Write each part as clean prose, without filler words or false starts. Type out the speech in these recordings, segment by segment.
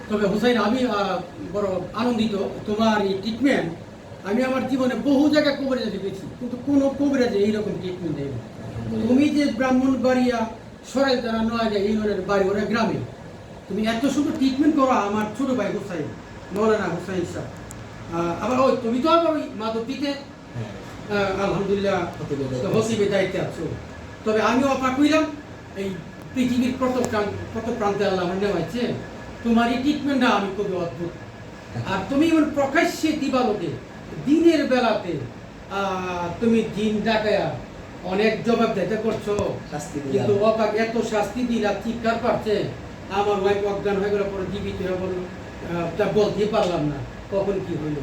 তবে হুসাইন, আমি বড় আনন্দিত তোমার এই ট্রিটমেন্ট। আমি আমার জীবনে বহু জায়গায় কবিরাজে গেছি, কিন্তু কোনো কবিরাজে এইরকম ট্রিটমেন্ট দেয়নি। তুমি যে ব্রাহ্মণবাড়িয়া সরাইল তারা নয় যায় ইউনিয়নের বাড়ি, ওরা গ্রামে, তুমি এত সুন্দর ট্রিটমেন্ট করো। আমার ছোট ভাই হুসাইন, মৌলানা হুসাইন সাহেব, আবার ওই তুমি তো আবার ওই মাধবীতে আলহামদুলিল্লাহ হসিবের দায়িত্বে আছো। তবে আমিও অবাক হইলাম, এই পৃথিবীর কত প্রান্তে আল্লাহ আমার নেওয়াইছে, তোমার এই ট্রিটমেন্টটা আমি খুবই অদ্ভুত। আর তুমি প্রকাশ্যে দিবালোকে দিনের বেলাতে তুমি দিন ডাকায়া অনেক জবাব দিতে করছো, কিন্তু অবাক এত শাস্তি দিলা, চিৎকার পাচ্ছে। আমার ওয়াইফ অজ্ঞান হয়ে গেল, পরে জীবিত হয়ে বলল, তা বলতে পারলাম না কখন কি হইল।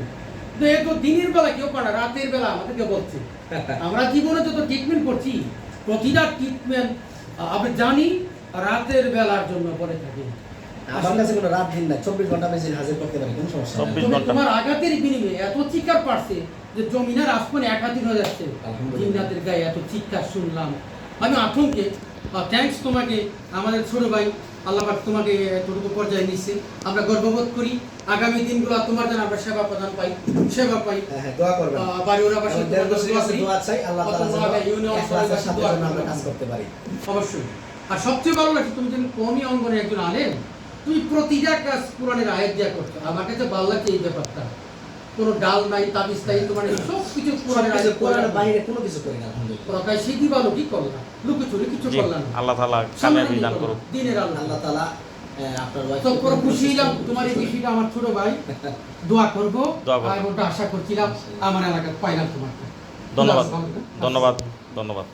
তো এ তো দিনের বেলা কেউ পারে, রাতের বেলা আমাদেরকে বলছে। আমরা জীবনে যত ট্রিটমেন্ট করছি, প্রতিটা ট্রিটমেন্ট আমরা জানি রাতের বেলার জন্য পরে থাকি। আমার কাছে কোনো রাত দিন না, 24 ঘন্টা মেশিন হাজির করতে পারি, কোনো সমস্যা নেই। তোমার আঘাতের বিনিময়ে এত চিৎকার পারছে যে জমিনার আসমানে একাধিক হয়ে যাচ্ছে। জিন্নাতের গায়ে এত চিৎকার শুনলাম, আমি আতঙ্কে। থ্যাঙ্কস তোমাকে, আমাদের ছোট ভাই, আল্লাহ পাক তোমাকে এতটুকু পর্যায়ে নিচ্ছে, আমরা গর্ববোধ করি। আগামী দিনগুলো তোমার যেন আমরা সেবা প্রদান পাই, সেবা পাই। দোয়া করবেন, বাড়িওয়ালা বাসী দোয়া চাই, আল্লাহ তাআলা যেন ইখলাসের সাথে যেন আমরা কাজ করতে পারি। অবশ্যই। আর সবচেয়ে ভালো লাগছে, তুমি যেন কওমি অঙ্গনে একজন আলেম, তুমি প্রতিটা কাজ কোরআনের আয়াত দিয়া করছো। আমার কাছে ভালো লাগছে এই ব্যাপারটা। কোনো ডাল নাই, তাবিজ নাই, তোমার সব কিছু কোরআনের আয়াত, কোরআনের বাইরে কোনো কিছু করি না আলহামদুলিল্লাহ। প্রকাশ্যে দিবালো কি করলা, লুকোচুরি কিছু করলা না। আল্লাহ তাআলা কামিয়াবি দান করুক। দিনের আল্লাহ তাআলা আপনার ওয়াইফ তো পুরো খুশি হলাম। তোমার এই বিষয়টা আমার ছোট ভাই দোয়া করবো, এবং আশা করছিলাম আমার এলাকায় পাইলাম তোমাকে। ধন্যবাদ, ধন্যবাদ, ধন্যবাদ।